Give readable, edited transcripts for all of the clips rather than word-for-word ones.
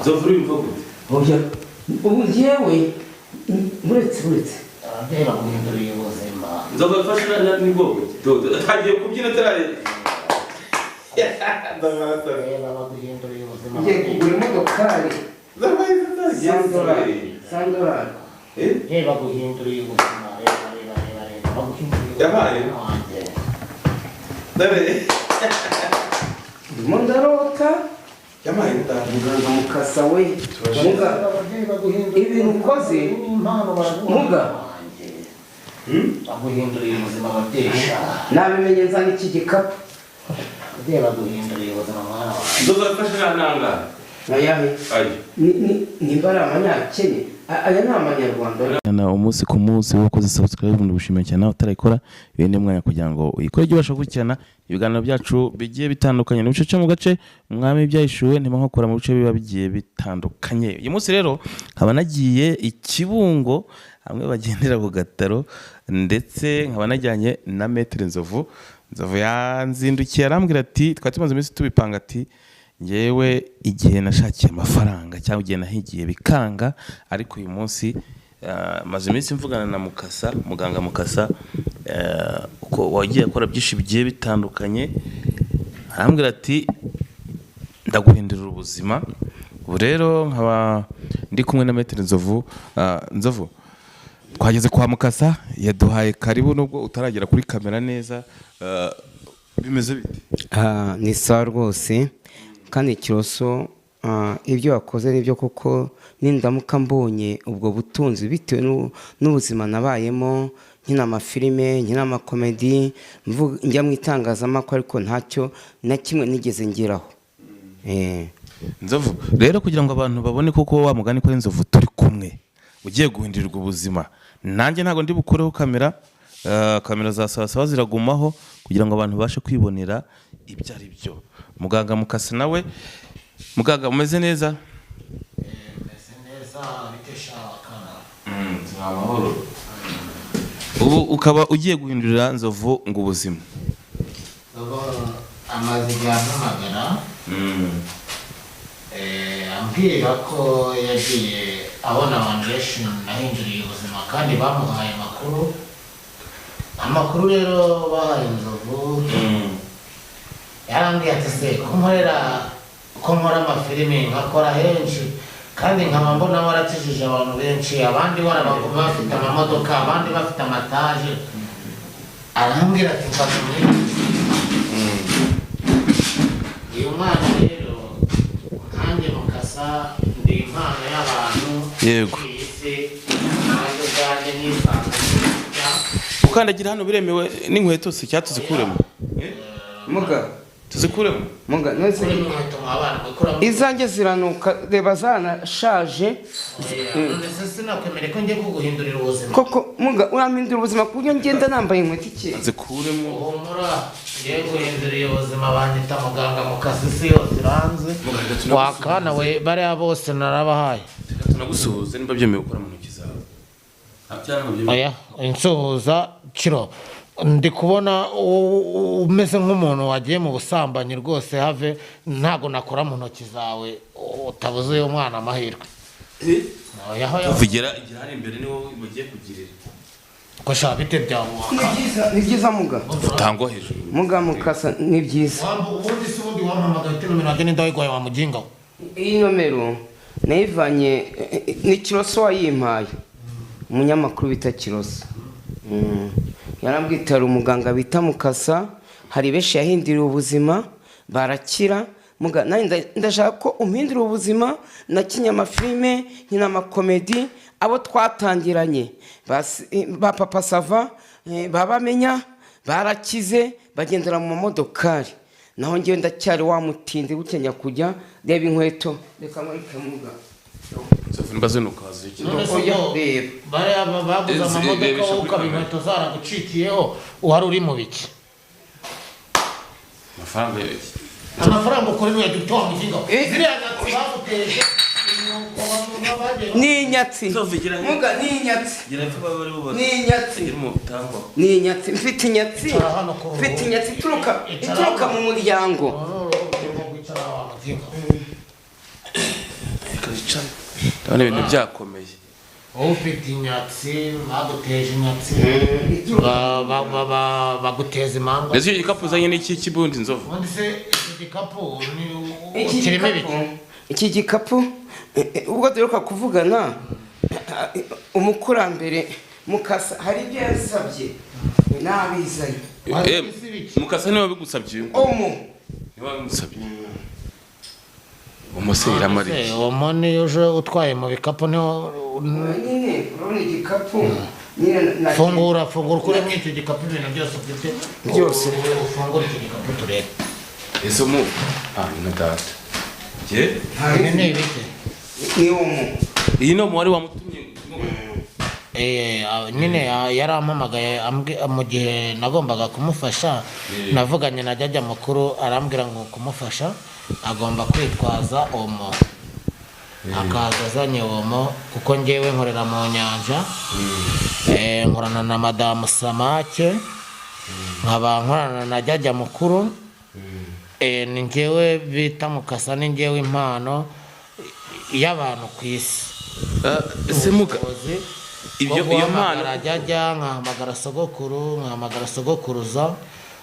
Nzovu uri mvugo. Oya. Ubu njyewe buretse. Reba guhindura ubuzima. Nzovu afasha na nigo. Tagiye kubyina tarare. Reba guhindura ubuzima. Ngiye kugura imodokari. $100. Reba guhindura ubuzima. Reba guhindura. Yabaye. Dare. Mondarota. Yabaye ndanga. Muganga mukasa we. Muga. Ibintu ukoze. Muga. Guhindura ubuzima batesha. Nabimenye nzana iki gikapu. Reba guhindura ubuzima mwana wawe. Nzovu afasha nanga. Ayahe. Ayi. Ni bara amanyakenya. Aya ni amanyarwanda. Na umunsi ku munsi wo kuza subscribe mu bushimye cyane utarayikora ibindi mwanya kugira ngo uyikore ibyo bashobora ibiganiro byacu bigiye bitandukanye no bice mu gace umwami byayishuwe ntimo nkokora mu bice biba bigiye bitandukanye. Uyu munsi rero nkaba nagiye ikibungo hamwe bagendera ku gataro ndetse nkaba najyanye na Maître Nzovu yanzindukiye arambwira ati twatumaze iminsi tubipanga ati ngewe igihe nashakiye amafaranga cyangwa igihe nahigiye bikanga ariko uyu munsi maze iminsi mvugana na Mukasa muganga Mukasa uko wagiye akora byinshi bigiye bitandukanye arambwira ati ndaguhindurira ubuzima. Ubu rero nkaba ndi kumwe na Maître Nzovu twageze kwa Mukasa yaduhaye karibu nubwo utaragera kuri kamera neza bimeze bite? Ni sawa rwose kandi ikiroso ibyo wakoze nibyo kuko nindamuka mbonye ubwo butunzi bitewe n'ubuzima nabayemo nkina amafilime nkina amakomedi njya mu itangazamakuru ariko ntacyo na kimwe nigeze ngeraho. Nzovu rero kugira ngo abantu babone kuko wa mugani ko Nzovu turi kumwe ugiye guhindurirwa ubuzima nanjye ntago ndi bukoreho kamera za sawa ziragumaho kugira ngo abantu bashe kwibonera ibyo ari byo. Muganga Mukasa nawe muganga umeze neza? Meze neza bitesha kana. Amahoro. Ubu ukaba ugiye guhindurira Nzovu ngo ubuzima. Amaze guhamagara. Ambwira ko yagiye abona abantu benshi nahinduriye ubuzima kandi bamuhaye amakuru rero bahaye Nzovu. Yarambwiye ati se ko nkora amafilime nkakora henshi kandi nkaba mbona warakijije abantu benshi abandi warabaguma bafite amamodoka abandi bafite amataje. Arambwira ati mfasha uyu mwana rero nkanjye Mukasa ndi impano y'abantu. Yego. Nanjye ubwanjye nisanga ukandagira hano biremewe n'inkweto se cyatu zikuremo? Muga tuzikuremo? Muga nose inkweto abana bakora izanjye ziranuka reba zanashaje. Sinakwemere ko ngiye kuguhindurira ubuzima Koko muga urampindura ubuzima ku buryo ngenda nambaye inkweto iki zikuremo. Humura ngiye guhindurira ubuzima banyita muganga Mukasa isi yose iranze wakana we bariya bose narabahaye. Tunagusuhuze nimba byemewe gukora mu ntoki zawe. Oya insuhuza kiro ndi kubona umeze nk'umuntu wagiye mu busambanyi rwose have ntago nakora mu ntoki zawe utabuze uyu mwana amahirwe. Vugira hari imbere niwo mugiye kugirira ko sha bite byawe ni byiza muga utangwa hejuru muga Mukasa ni byiza. ubundi si ubundi wampamagaye ati nomero agene ndayigwaye wa muginga. Iyi nomero nayivanye ni Kiroso wayimpaye umunyamakuru bita Kiroso. Yarambwita umuganga bita Mukasa hari benshi yahinduriye ubuzima barakira. Muga nani ndashaka ko umpindura ubuzima na kinyamafilime nkina amakomedi abo twatangiranye ba Papa Sava babamenya barakize bagendera mu mamodokari naho ngiye ndacyari wa mutindi gukenya kujya reba inkweto reka mwereke muga. Mbaze nukaze iki bare baguze amamodoka uko inkweto zaragucikiyeho uhari uri mu biki amafaranga ukora mu yagiye twa muginga ziriya nyatsi baguteje ni nyatsi muga ni nyatsi ni nyatsi ni nyatsi mfite nyatsi ituruka mu muryango. ndabona ibintu byakomeye. wowe ufite inyatsi baguteje inyatsi baguteza impamvu. Ndetse icyo gikapu uzanye n'iki kibundi nzovu? ubundi se iki gikapu kirimo ibiki? iki gikapu ubwo duheruka kuvugana umukurambere Mukasa hari ibyo yansabye nabizanye. Mukasa niwe wabigusabye? Omo niwe wabigusabye. Umusira Mari. Omo ni uje utwaye mu bikapu niho nyine urabona igikapu fungura kuremo icyo gikapu ibintu byose ufite byose. Fungura icyo gikapu turebe. Ese mu na data. Je? Ni ibiki? Ni Omo. Iyi no mu wari wamutumye. Nyine yarampamagaye mu gihe nagombaga kumufasha navuganye na jajya mukuru arambwira ngo kumufasha agomba kwitwaza Omo. Akaza azanye Omo kuko ngewe nkorera mu nyanja nkorana na Madamu Samake nkaba nkorana na jajya mukuru ni ngewe bita Mukasa ni ngewe impano y'abantu ku isi. Ese muga iyo mpano ajya nkahamagara sogokuru nkahamagara sogokuruza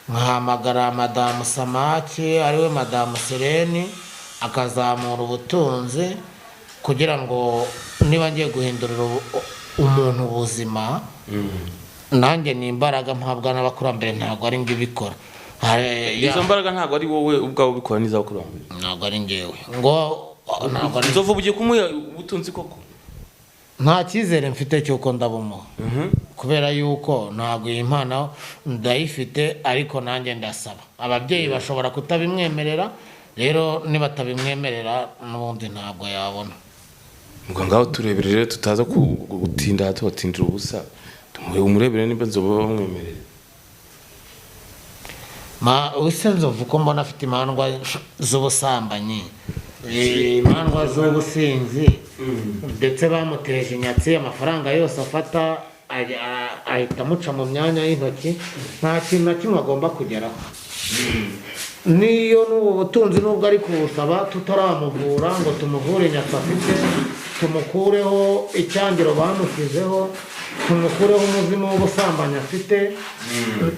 nkahamagara Madamu Samake ariwe Madamu Sereni akazamura ubutunzi kugira ngo niba ngiye guhindurira umuntu ubuzima nanjye ni imbaraga mpabwa n'abakurambere ntabwo ari nge bikora. Izo mbaraga ntabwo ari wowe ubwawe ubikora n'izabakurambere? Ntabwo ari ngewe ngo ntabwo ari nzovu ugiye kumuha ubutunzi koko? nta cyizere mfite cy'uko ndabumuha kubera yuko ntabwo iyi mpano ndayifite ariko nanjye ndasaba ababyeyi bashobora kutabimwemerera rero nibatabimwemerera n'ubundi ntabwo yabona. Muganga aho turebere rero tutaza gutinda tubatindira ubusa umurebere niba nzovu bamwemerera. Use nzovu ko mbona afite imandwa z'ubusambanyi imandwa z'ubusinzi ndetse bamuteje inyatsi amafaranga yose afata ahita amuca mu myanya y'intoki nta kintu na kimwe agomba kugeraho. Niyo n'ubu butunzi nubwo ari kubusaba tutaramuvura ngo tumuvure inyatsi afite tumukureho icyangiro bamushyizeho tumukureho umuzimu w'ubusambanyi afite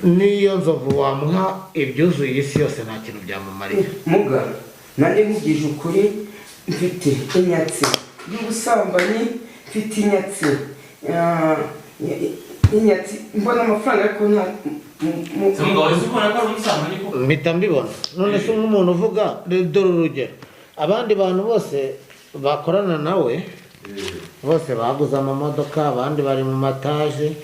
niyo nzovu wamuha ibyuzuye iyi si yose nta kintu byamumarira. Muga nanjye nkugije ukuri mfite inyatsi y'ubusambanyi mfite inyatsi mbona amafaranga ariko nta mpita mbibona. None se nk'umuntu uvuga dore urugero abandi bantu bose bakorana nawe bose baguze amamodoka abandi bari mu mataje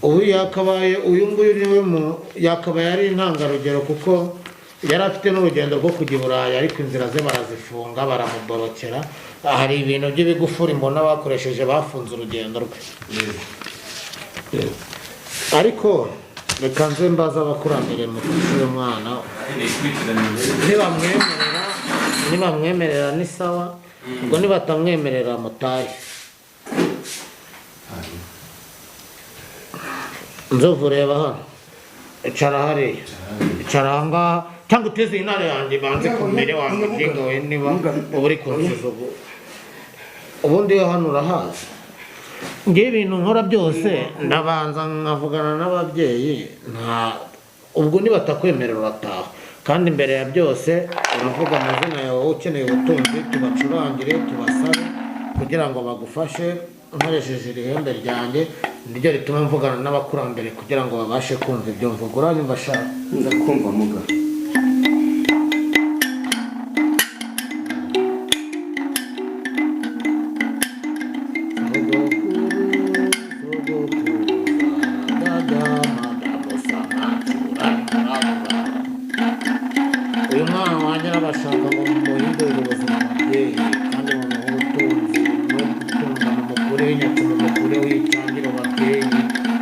ubu yakabaye uyu nguyu niwe yakabaye ari intangarugero kuko yari afite n'urugendo rwo kujya i Burayi ariko inzira ze barazifunga baramuborokera. Hari ibintu by'ibigufuri mbona bakoresheje bafunze urugendo rwe ariko reka nze mbaza abakurambere mufashe uyu mwana nibamwemerera ni sawa ubwo nibatamwemerera mutahe. Nzovu reba hano icara hariya icara ahangaha cyangwa uteze intare yanjye banze ku mbere wanjye byinga we niba uba uri kunsuzugura ubundi yo hano urahazi. Ngewe ibintu nkora byose ndabanza nkavugana n'ababyeyi ubwo nibatakwemerera urataha kandi imbere ya byose uravuga amazina yawe ukeneye ubutunzi tubacurangire tubasabe kugira ngo bagufashe nkoresheje ihembe ryanjye niryo rituma mvugana n'abakurambere kugira ngo babashe kumva ibyo mvuga. Uranyumva shaka? ndakumva muga. uyu mwana wanjye arabashaka ngo muhindurire ubuzima ababyeyi kandi mumuhe ubutunzi mumuhe gutunga mumukureho inyatsi mumukureho icyangiro ababyeyi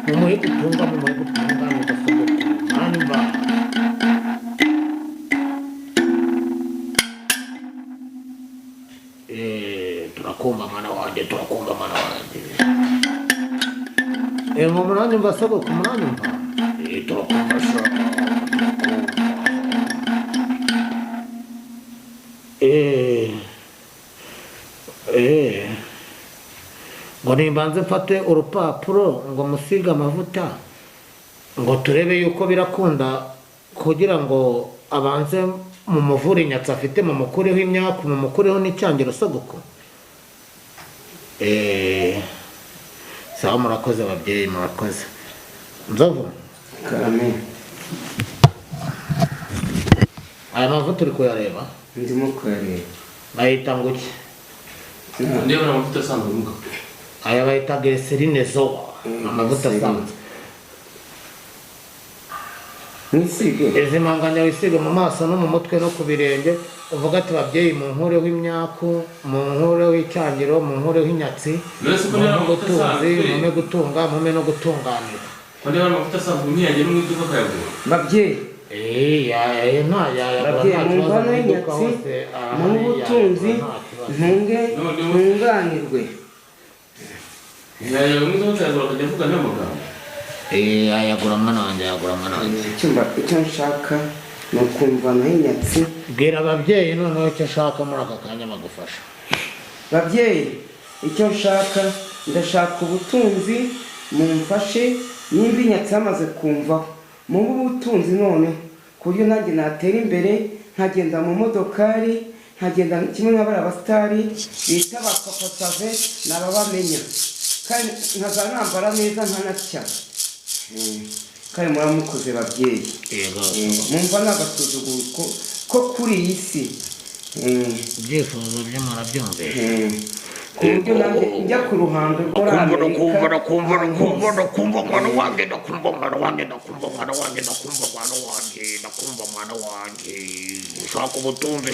mumuhe gutunga mudasogotura mani mba turakumva mwana wanjye mu munani mba sogo ku munani mba turakumva shaka ngo nimbanze mfate urupapuro ngo musige amavuta ngo turebe yuko birakunda kugira ngo abanze mu muvure inyatsi afite mu mukureho imyaku mu mukureho n'icyangiro sogoko. Sawa murakoze ababyeyi murakoze. Nzovu karame aya mavuta uri kuyareba? ndimo kuyareba. Bayita ngo iki? ndeba amavuta asanzwe muga Aya bayita glycerine zoa, amavuta asanzwe. Nisige Izi manganya wisiga mu maso no mu mutwe no ku birenge, uvuga ati babyeyi mu nkure w'imyaku, mu nkure w'icyangiro, mu nkure w'inyatsi, mu gutuzi, mu gutunga, mu no gutunganira. ndeba amavuta asanzwe ntiyagiye mu iduka kayagura babyeyi nta babyeyi mu ngano y'inyatsi mu butunzi ntunge ntunganirwe. yaje mu iduka kayagura akajya avuga n'amagambo. ayagura mwana wanjye icyo nshaka ni ukumva nahinyatsi. bwira ababyeyi noneho icyo ashaka muri aka kanya bagufasha. babyeyi icyo nshaka ndashaka ubutunzi mumfashe nimba inyatsi yamaze kumvaho mu butunzi none ku buryo nanjye natera imbere nkagenda mu modokari nkagenda kimwe nk'abari abasitari bita ba papasave nababamenya kandi nkaza nambara neza nkanatya. Kandi muramukoze babyeyi mumva n'agasuzuguro ko kuri iyi si ibyifuzo byo murabyumvise ku buryo nanjye njya ku ruhando rwa Amerika ndakumva mwana wanjye ushaka ubutunzi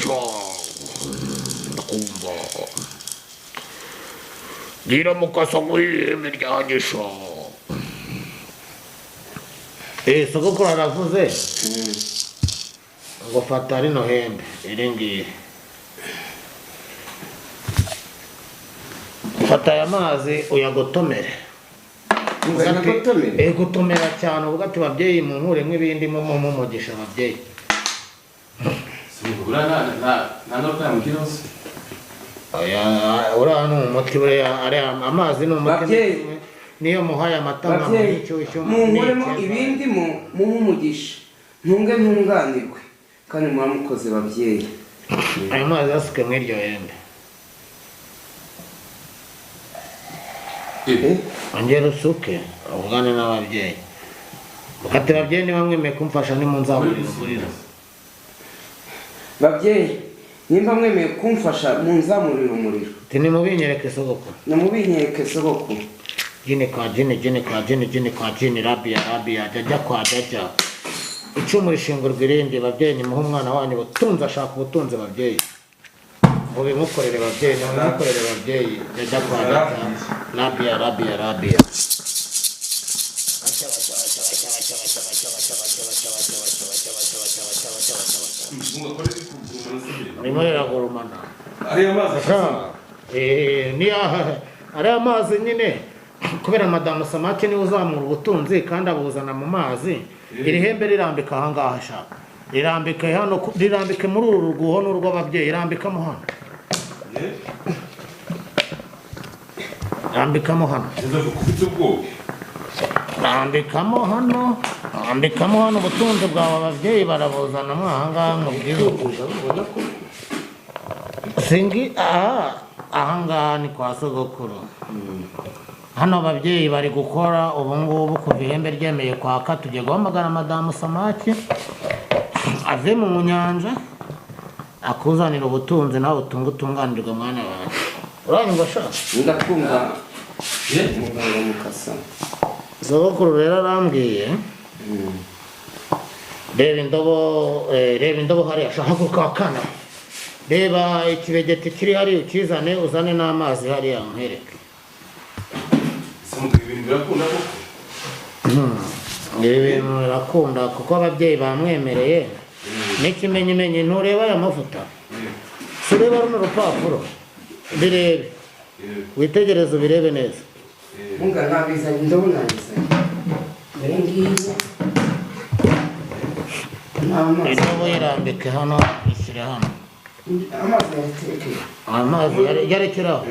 ndakumva gira mukasa w'ihembe ryanjye sogokuru aravuze ngo fata rino hembe iri ngiri, fata aya mazi uyagotomere. Gutomera cyane uvuga ati babyeyi mu nkuremo ibindi mumugisha ababyeyi. uriya ni umuti amazi ni umuti niyo muhaye amata munkuremo ibindi mumugisha ntunge ntunganirwe kandi muramukoze babyeyi. ayo mazi asuke muri iryo hembe ongera usuke uvugane n'ababyeyi ukati babyeyi niba mwemeye kumfasha nimunzamurira umuriro. babyeyi nimba mwemeye kumfasha munzamurira umuriro. nimubinyereke sogokuru. nimubinyereke sogokuru. jini kwa jini rabia jajja kwa jajja icumu rishingurwa irindi. babyeyi nimuhe umwana wanyu ubutunzi ashaka ubutunzi babyeyi mubimukorere babyeyi nimubimukorere babyeyi jajja kwa jajja rabia urimo riragurumana ariya mazi nyine kubera madamu Samake niwe uzamura ubutunzi kandi abuzana mu mazi. iri hembe rirambika ahangaha shaka rirambike hano, rirambike muri uru ruguho n'urw'ababyeyi, rambikamo hano, rambikamo hano, rambikamo hano ubutunzi bwawe ababyeyi barabuzana mwahangaha mu bwirugu singi. ahangaha ni kwa sogokuru. hano ababyeyi bari gukora ubu ngubu kuva ihembe ryemeye kwaka tugiye guhamagara madamu Samake ave mu nyanja akuzanira ubutunzi nawe utunga utunganirwa mwana wawe. uranyumva shaka? ndakumva muganga Mukasa. sogokuru rero arambwiye reba indobo hariya shaka kukakana, reba ikibegeti kiri hariya ukizane uzane n'amazi hariya nkwereke. ibintu birakunda kuko ababyeyi bamwemereye. n'ikimenyimenyi ntureba aya mavuta, si ureba runo rupapuro, birebe witegereze ubirebe neza. munga nabizanye indobo nabizanye dore ngiyi indobo yirambike hano ishyire hano. amazi yarekeye amazi yarekeraho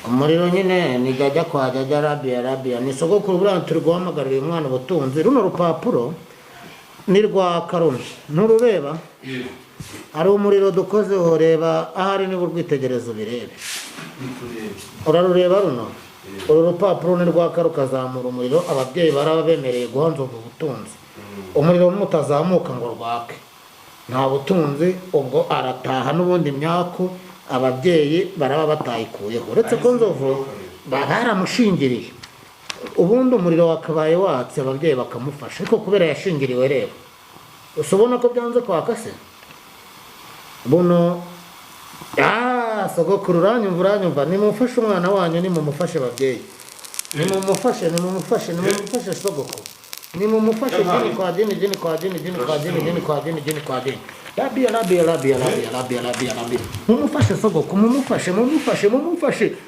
umuriro nyine nigajya kwa jajya Rabia ni sogokuru buriya turi guhamagarira uyu mwana ubutunzi. Runo rupapuro ni rwa Karume nturureba, hari umuriro dukozeho, reba ahari niba urwitegereza ubirebe, urarureba runo, uru rupapuro ni rwa Karu kazamura umuriro, ababyeyi baraba bemereye guha Nzovu ubutunzi. Umuriro mutazamuka ngo rwake nta butunzi, ubwo arataha n'ubundi imyaku ababyeyi baraba batayikuyeho, uretse ko Nzovu baramushingiriye, ubundi umuriro wakabaye watse ababyeyi bakamufasha, ariko kubera yashingiriwe rero usubona ko byanze kwaka se buno. Sogokuru uranyumva, nimufashe umwana wanyu, nimumufashe babyeyi, nimumufashe sogokuru, nimumufashe jini kwa jini. Rabia. Mumufashe sogoko, mumufashe.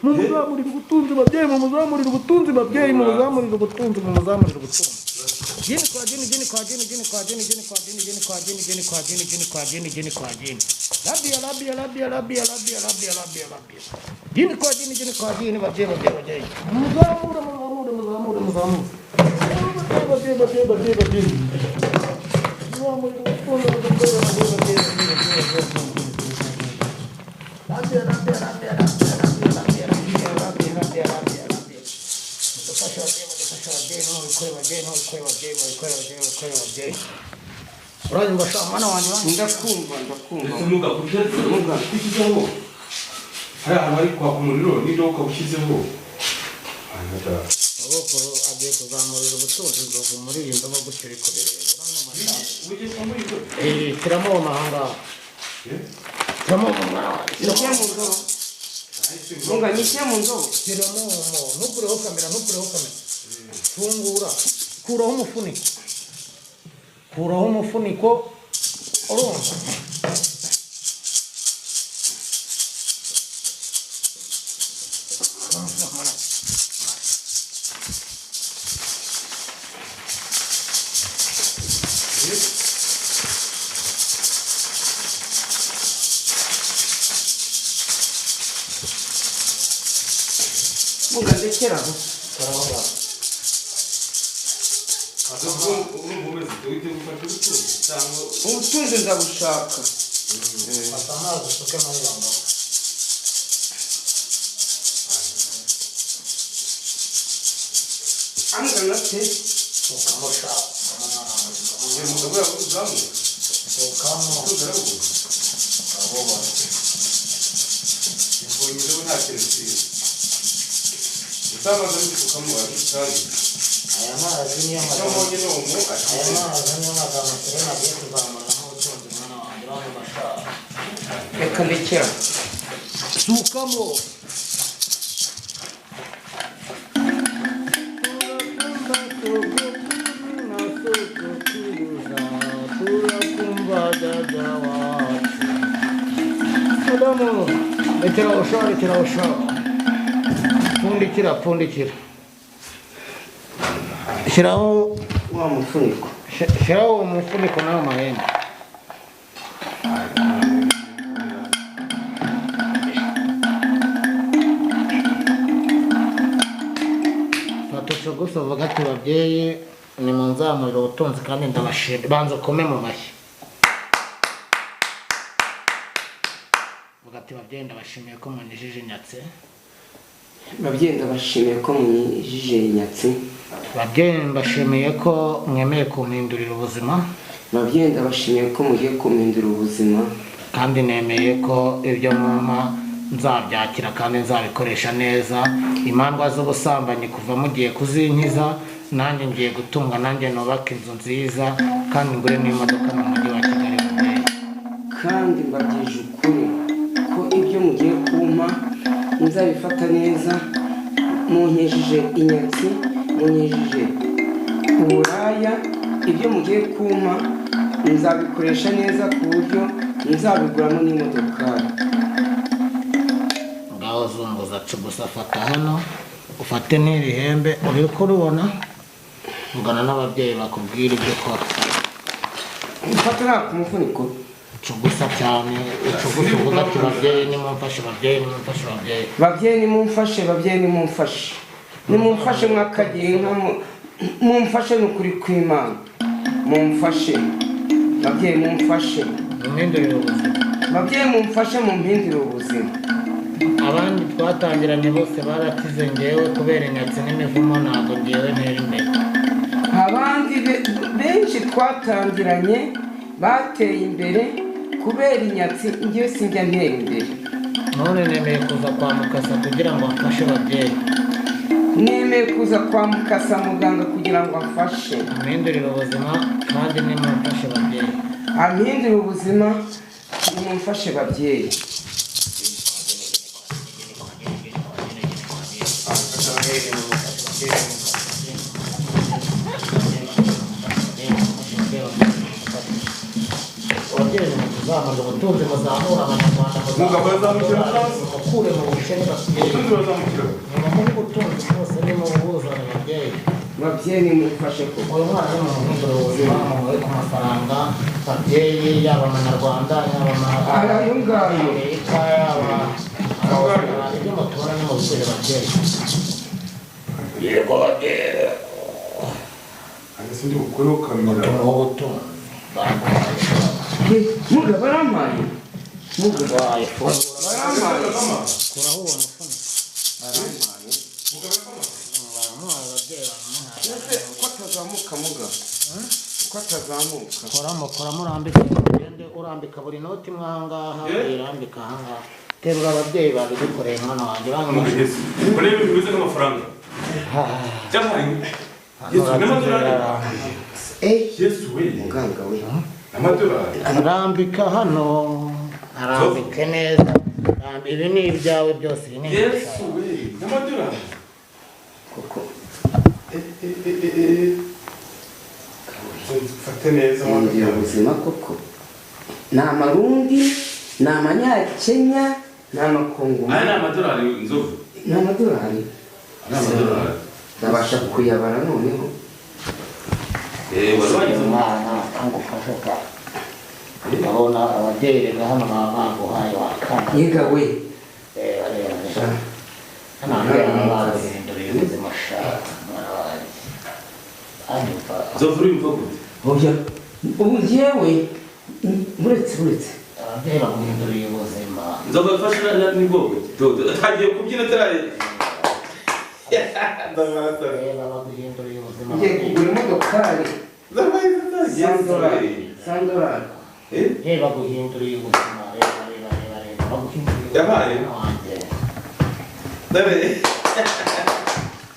Mumuzamurira ubutunzi babyeyi, mumuzamurira ubutunzi. Jini kwa jini. Rabia. Jini kwa jini babyeyi. Muzamure. Uranyumva sha mwana wanjye? Ndakumva. Muga kushyizeho hari ahantu hari kwaka umuriro n'ibyo ukawushyizeho. Sogokuru agiye kuzamurira ubutunzi Nzovu muririmba bagutyo ariko bireba. Tiramo amahanga. Tiramo amahanga. Nyishyira mu ndobo. Tiramo, ntukureho kamera. Fungura. Kuraho umufuniko. Urumva. Muga ndekeraho. Ubutunzi ndabushaka. Angana te. Aya mazi niyo magambo agiye kuzamuramo ubutunzi mwana wanjye, uranyumva sha? Reka ndekera. Sukamo. Rekera usha. Pfundikira. Shyiraho Wa mufuniko. Shyiraho umufuniko n'amahembe. Gusa uvuga ati babyeyi nimunzamurira ubutunzi kandi ndabashimira. Banza ukome mu mashyi. Uvuga ati babyeyi ndabashimiye ko munijije nyatse. Babyeyi ndabashimiye ko munijije nyatse. Babyeyi mbashimiye ko mwemeye kumpindurira ubuzima. Babyeyi ndabashimiye ko mugiye kumpindura ubuzima. Kandi nemeye ko ibyo mwumpa nzabyakira kandi nzabikoresha neza. Imandwa z'ubusambanyi kuva mugiye kuzinkiza, nanjye ngiye gutunga, nanjye nubaka inzu nziza kandi ngure n'imodoka mu mujyi wa Kigali babyeyi. Kandi mbabwije ukuri ko ibyo mugiye kumpa nzabifata neza. Munkejije inyatsi, munkejije uburaya, ibyo mugiye kumpa nzabikoresha neza ku buryo nzabiguramo n'imodoka. Ngaho zunguza gusa fata hano, ufate n'ibihembe, uri kurubona, ugana n'ababyeyi bakubwira ibyo ukora. Mfata ku mufuniko. ucugusa cyane ucugusa uvuga ati babyeyi nimumfashe babyeyi nimumfashe babyeyi babyeyi nimumfashe babyeyi nimumfashe nimumfashe mwakagiye inka mumfashe n'ukuri kw'Imana mumfashe babyeyi mumfashe mumpindurire ubuzima babyeyi mumfashe mumpindurire ubuzima abandi twatangiranye bose barakize ngewe kubera inyatsi n'imivumo ntabwo ngewe ntera imbere abandi benshi twatangiranye bateye imbere kubera inyatsi ngewe sinjya ntera imbere none nemeye kuza kwa mukasa kugira ngo amfashe babyeyi nemeye kuza kwa mukasa muganga kugira ngo amfashe ampindurire ubuzima kandi nimumfashe babyeyi ampindurire ubuzima nimumfashe babyeyi kuzamura ubutunzi muzamura abanyarwanda mukure mu bukene muri ubutunzi bwose ni mu buzane babyeyi babyeyi nimumfashe kuko uyu mwana ni mu mpinduro ubuzima muhuye ku mafaranga babyeyi yaba amanyarwanda yaba amerika yaba ibyo mutubona ni mu bikore babyeyi yego babyeyi sindi bukuru kamera ubutunzi baguhaye muga barampaye muga baguhaye barampaye kuraho uwo mufuni baramuhaye ababyeyi bamuhaye uko atazamuka muga uko atazamuka koramo urambike ugende urambika buri noti mwangaha irambika ahangaha terura ababyeyi babigukoreye mwana wanjye bamufashe kuri ibi bibuze n'amafaranga cyangwa Yesu we muganga we amadolari arambika hano arambike neza ibi ni ibyawe byose ibi ni Yesu we amadolari kuko fate neza ngira ubuzima koko ni amarundi ni amanyakenya ni amakongo aya ni amadolari inzovu ni amadolari nabasha kuyabara noneho wari umwana angufashe ka ndabona ababyeyi rero hano baba baguhaye wakana yiga we hano hantu bazihinduriye ubuzima shaka mwana wanjye anyumva inzovu uri mvuga gute oya ubu njyewe buretse ababyeyi baguhinduriye ubuzima inzovu yafashe ni bwogo atagiye kubyina ataraye baguhinduriye ubuzima ngiye kugura imodokari sandorari baguhinduriye ubuzima baguhinduriye yabaye wanjye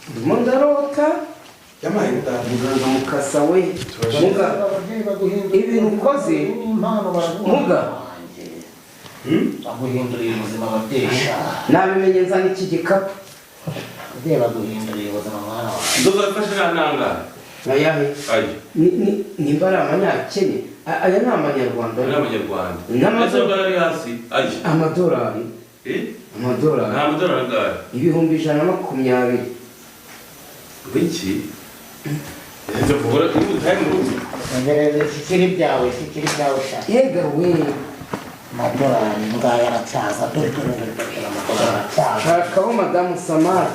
ndimo ndarota yabaye muganga mukasa we muga ibintu ukoze muga baguhinduriye ubuzima babyeyi nabimenye nzana iki gikapu ababyeyi baguhinduriye ubuzima mwana wawe inzovu yafashe nanga ayahe ayi nimba ari amanyakenya aya ni amanyarwanda ni abanyarwanda n'amadolari ari hasi ayi amadolari amadolari nta madolari angahe ibihumbi 120 wiki inzovu uri mutaye mu rugo sikiri byawe shaka yega we amadolari ngaya aracyaza dore amadolari aracyaza shakaho madamu samara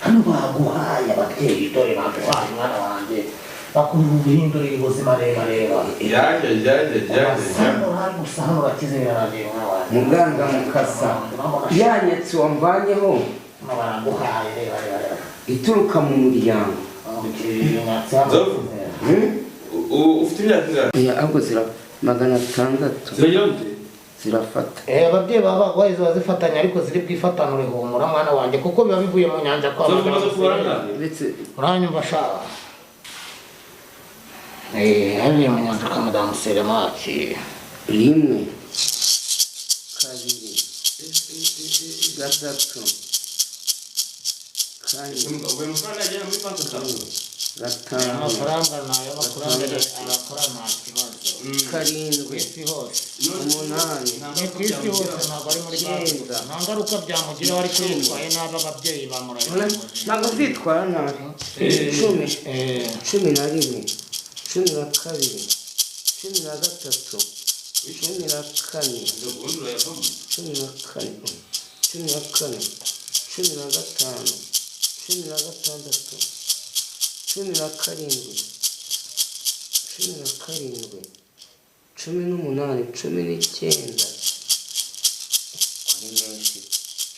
hano baguhaye ababyeyi dore baguhaye umwana wanjye bakuhinduriye ubuzima reba yaje hano hari gusa hano bakize biraragera umwana wanjye muganga mukasa yanyatsi wamvanyeho baraguhaye reba ituruka mu muryango ufite imyaka ingahe ahubwo 600 ziragira gute zirafata ababyeyi baba bagwaye ziba zifatanya ariko ziri bwifatanure humura mwana wanjye kuko biba bivuye mu nyanja kwa uranyumva shaka hariya mu nyanja kwa madamu Selemaki 1 2 3 amafaranga nayo bakurambere arakora nta kibazo 7 ku isi hose 8 ku isi hose ntabwo ari muri banki gusa nta ngaruka byamugiraho ariko yitwaye nabi ababyeyi bamuranye ntabwo zitwara nabi 11 11 cumi na kabiri, cumi na gatatu, cumi na kane, cumi na kane, cumi na kane, cumi na gatanu, cumi na gatandatu, cumi na karindwi, cumi na karindwi, cumi n'umunani, cumi n'icyenda, ni menshi,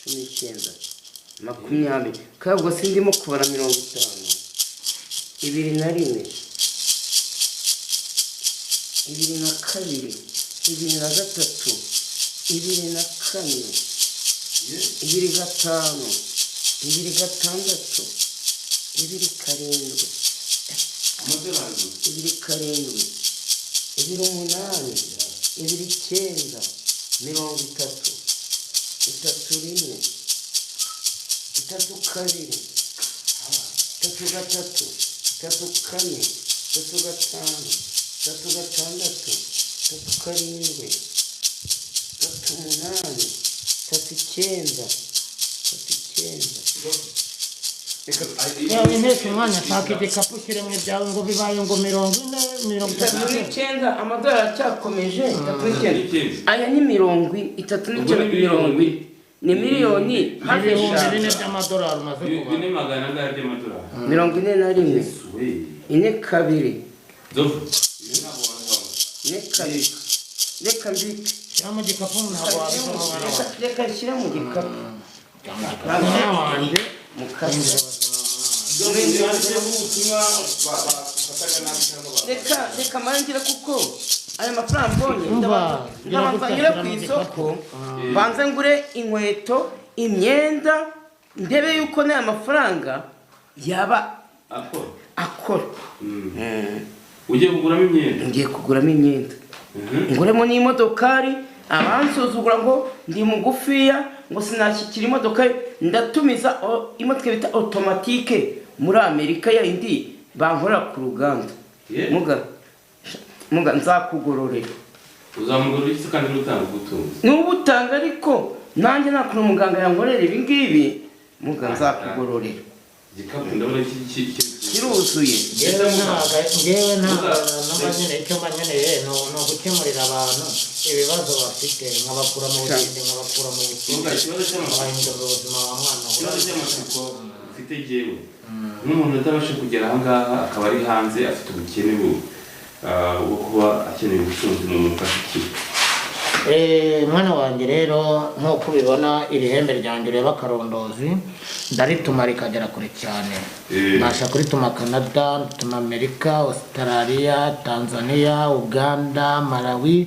cumi n'icyenda, makumyabiri, kandi ubwo sindimo kubara 50, 21, 22, 23, 24, 25, 26, 27, amadolari 27, 28, 29, 30, 31, 32, 33, 34, 35, 36, 37, 38, 39, 39. yawe ntese umwanya shaka igikapu kirimo ibyawe ngo bibaye ngo 39 amadolari aracyakomeje 39 aya ni 39 ni miliyoni hafi ibihumbi 4 eshanu by'amadolari umaze kuba bine magana angahe by'amadolari 41 ine kabiri dofu ine kabiri reka mbike shyira mu gikapu ntabwo wabivamo mwana wawe reka nshyira mu gikapu mwana wanjye mu kazi reka mangire kuko aya mafaranga mbonye ndabanza nyure ku isoko banze ngure inkweto imyenda ndebe yuko n'aya mafaranga yaba akora ugiye kuguramo imyenda ngiye kuguramo imyenda nguremo n'imodokari abansuzugura ngo ndi mugufiya ngo sinashyikira imodoka ndatumiza imodoka bita automatique muri Amerika ya indi bankorera ku ruganda muga nzakugororera uzamugorora iki kandi n'utanga ubutunzi n'ubutanga ariko nanjye nakuna umuganga yankorera ibi ngibi muga nzakugororera igikapu ndabona kiruzuye ngewe n'amanyene icyo mbanyeneye ni ugukemurira abantu ibibazo bafite nkabakura mu bukende nkabakura mu bukende nkabahindura ubuzima wa mwana ikibazo cy'amatsiko ufite jyewe n'umuntu utabasha kugera aha ngaha akaba ari hanze afite ubukene bwo kuba akeneye ubutunzi mu mufasha ikigo mwana wanjye rero nk'uko ubibona iri hembe ryanjye ureba akarondozi ndarituma rikagera kure cyane mbasha kurituma Canada, ndituma Amerika, Australia, Tanzania, Uganda, Malawi,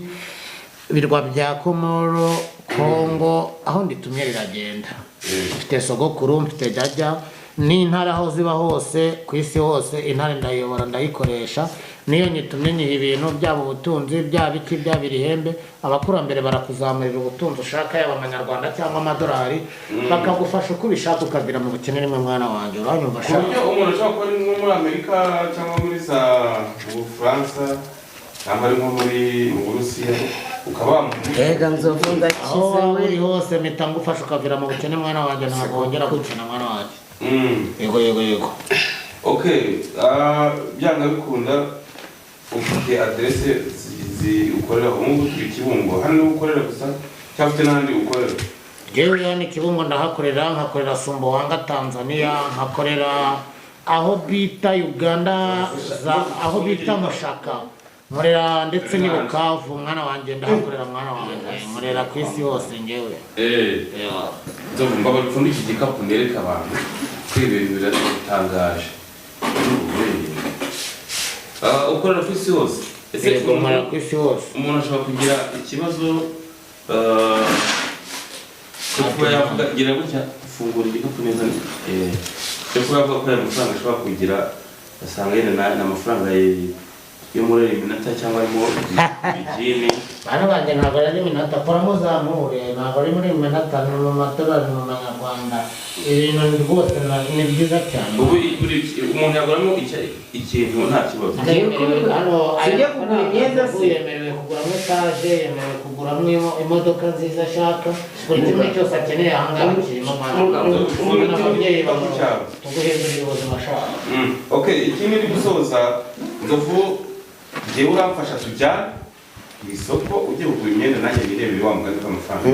ibirwa bya Komoro, Congo, aho nditumye riragenda. Mfite sogokuru, mfite jajja n'intara aho ziba hose ku isi hose intare ndayobora ndayikoresha niyo nyitumye nyiha ibintu byabo ubutunzi byaba iki byaba irihembe abakurambere barakuzamurira ubutunzi ushaka yaba amanyarwanda cyangwa amadolari bakagufasha uko ubishaka ukagira mu bukene rimwe mwana wanjye uranyumva shaka umuntu ashobora kuba ari muri Amerika cyangwa muri mu Bufaransa cyangwa ari nko muri Burusiya ukaba ega nzovunda kize uri hose mpita ngufasha ukavira mu bukene mwana wanjye ntabwo wongera gukina mwana wanjye yego okay byanga bikunda ufite adresse ukorera umuntu turi Kibungo hano ukorera gusa cyafite n'andi ukorera jewe yani Kibungo ndahakorera nkakorera Sumbawanga Tanzania nkakorera aho bita Uganda aho bita Mushaka nkorera ndetse ni Bukavu mwana wanjye ndahakorera mwana wanjye nkorera ku isi hose ngewe ndumva bapfunda iki gikapu nereka abantu kwibera biratangaje ukorera ku isi hose ese ukorera ku isi hose umuntu ashobora kugira ikibazo kuko yavuga gira gutya fungura igikapu neza cyo kuba yavuga ko amafaranga ashobora kugira asanga yenda n'amafaranga yo muri iminota cyangwa arimo bijini bana banje ntabwo ari iminota kora muzamure ntabwo ari muri iminota ni mu madolari mu manyarwanda ibintu rwose ni byiza cyane ubu umuntu yaguramo ikintu nta kibazo hano ajya kugura imyenda se yemerewe kuguramo etaje yemerewe kuguramo imodoka nziza ashaka buri kimwe cyose akeneye aha ngaha kirimo n'ababyeyi tuguhindurira ubuzima ashaka okay ikindi ni gusoza Nzovu yewe uramfasha tujyane ku isoko ujye kugura imyenda nanjye nirebere wa mugani w'amafaranga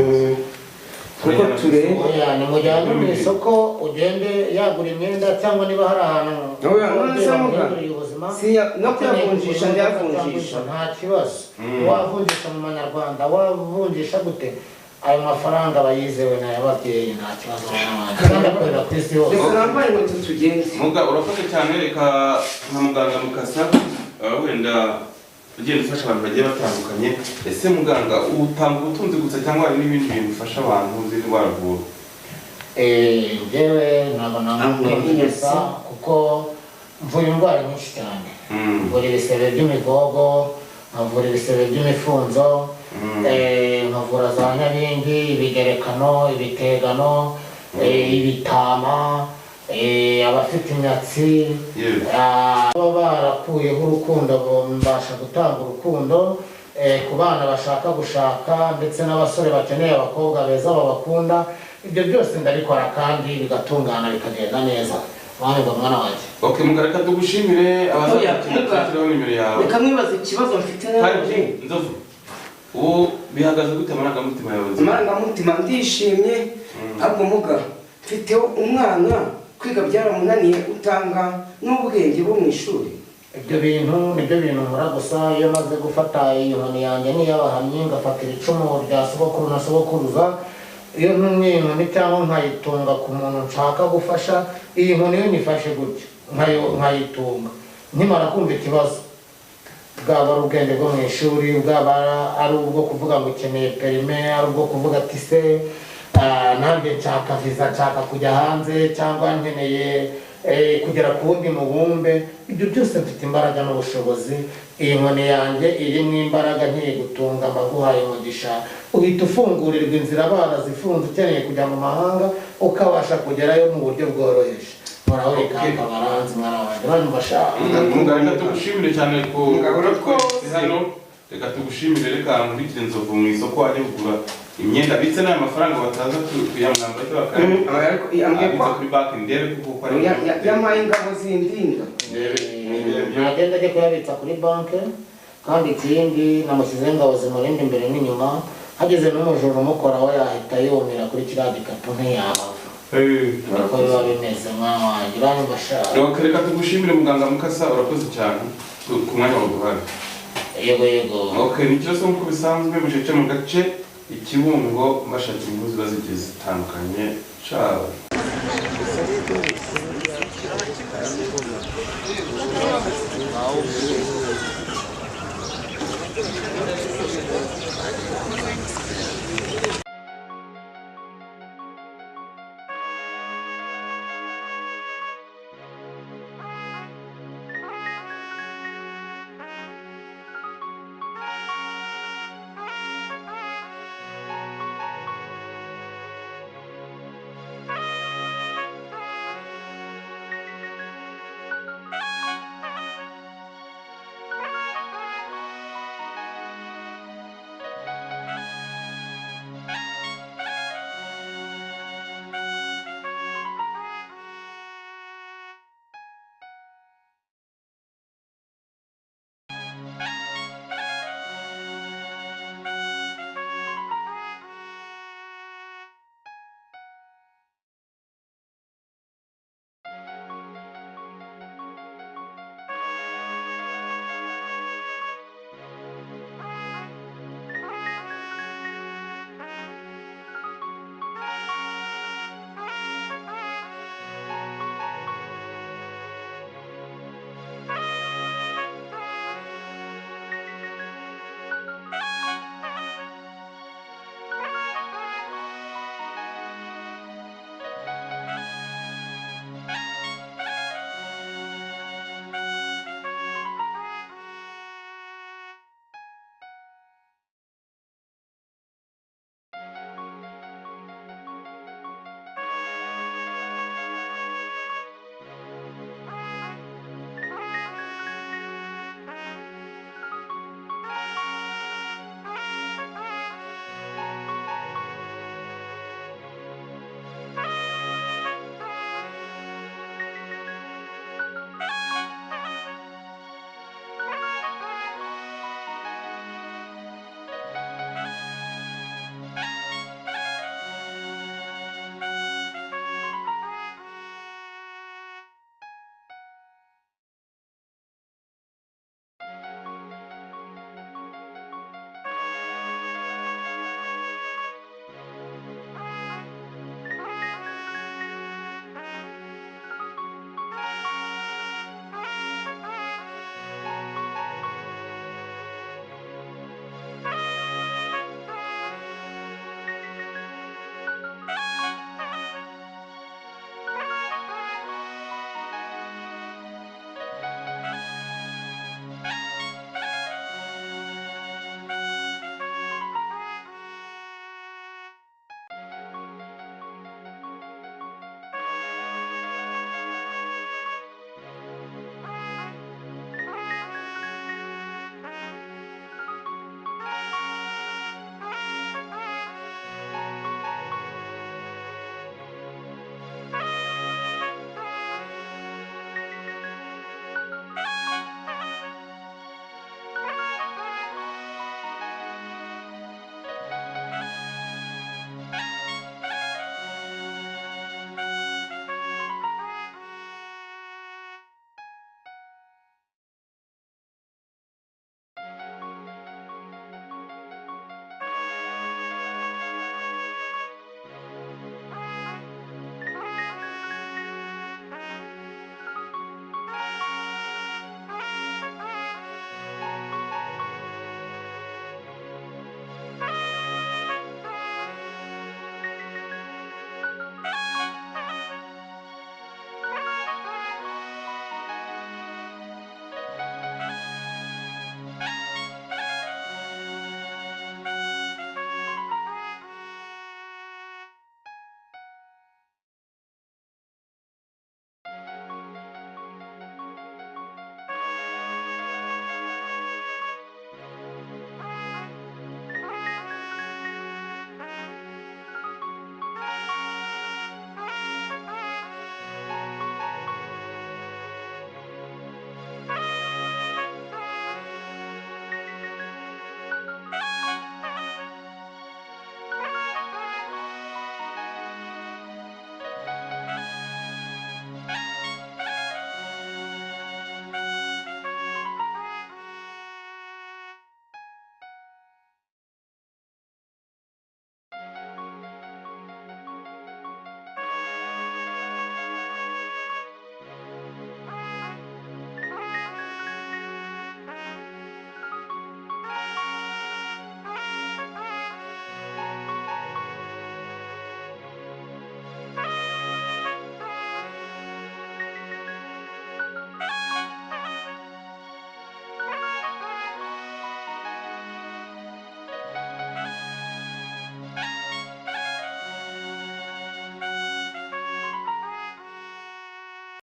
kuko turebe oya ni mujyane mu isoko ugende yagura imyenda cyangwa niba hari ahantu no kuyavunjisha ndayavunjisha nta kibazo wavunjisha mu manyarwanda wavunjisha gute ayo mafaranga abayizewe n'ay'ababyeyi nta kibazo kandi akorera ku isi hose reka nambaye inkweto tugende urakoze cyane reka nka muganga Mukasa wenda ugenda ufasha abantu bagiye batandukanye ese muganga utanga ubutunzi gusa cyangwa hari n'ibindi bintu bifasha abantu z'indwara vura njyewe ntabwo namwumvisa kuko mvura indwara nyinshi cyane mvura ibisebe by'imigogo nkavura ibisebe by'imifunzo nkavura za nyabingi ibigerekano ibitegano ibitama abafite imyatsi baba barakuyeho urukundo mbasha gutanga urukundo ku bana bashaka gushaka ndetse n'abasore bakeneye abakobwa beza babakunda ibyo byose ndabikora kandi bigatungana bikagenda neza wanyumva mwana wanjye okay mugareka tugushimire abazakiraho nimero yawe reka mwibaze ikibazo mfite nawe nzovu ubu bihagaze gute amarangamutima yawe amarangamutima ndishimye ahubwo muga mfiteho umwana kwiga byaramunaniye utanga n'ubwenge bwo mu ishuri ibyo bintu nibyo bintu nkora gusa iyo maze gufata iyi nkoni yanjye n'iy'abahamyi ngafatira icumu rya sogokuru na sogokuruza iyo ntumye inkoni cyangwa nkayitunga ku muntu nshaka gufasha iyi nkoni yo nifashe gutya nkayitunga nkimara kumva ikibazo bwaba ari ubwenge bwo mu ishuri bwaba ari ubwo kuvuga ngo ukeneye perime ari ubwo kuvuga ati se nanjye nshaka viza nshaka kujya hanze cyangwa nkeneye kugera ku wundi mubumbe ibyo byose mfite imbaraga n'ubushobozi iyi nkoni yanjye irimo imbaraga nkiye gutunga mbaguhaye umugisha uhita ufungurirwa inzira barazifunze ukeneye kujya mu mahanga ukabasha kugerayo mu buryo bworoheje muraho rikamba baranzi mwana wanjye banyumvasha muganga tugushimire cyane ko hano reka tugushimire reka nkurikire Nzovu mu isoko wajya kugura imyenda bitse n'aya mafaranga bataza kuyamwamba cyo bakabitsa kuri banki ndebe kuko ari yamaye ingabo zindinda nagenda ajya kuyabitsa kuri banki kandi ikindi namushyizeho ingabo zimurinda imbere n'inyuma hageze n'umujura umukoraho yahita yumira kuri kiriya gikapu ntiyahava uko biba bimeze mwana wanjye uranyumvasha reka tugushimire muganga Mukasa urakoze cyane ku mwanya waduhaye yego yego okay ni kibazo nk'uko bisanzwe mucece mu gace ikibungo mbashakira inkuru ziba zigiye zitandukanye ciao Wow.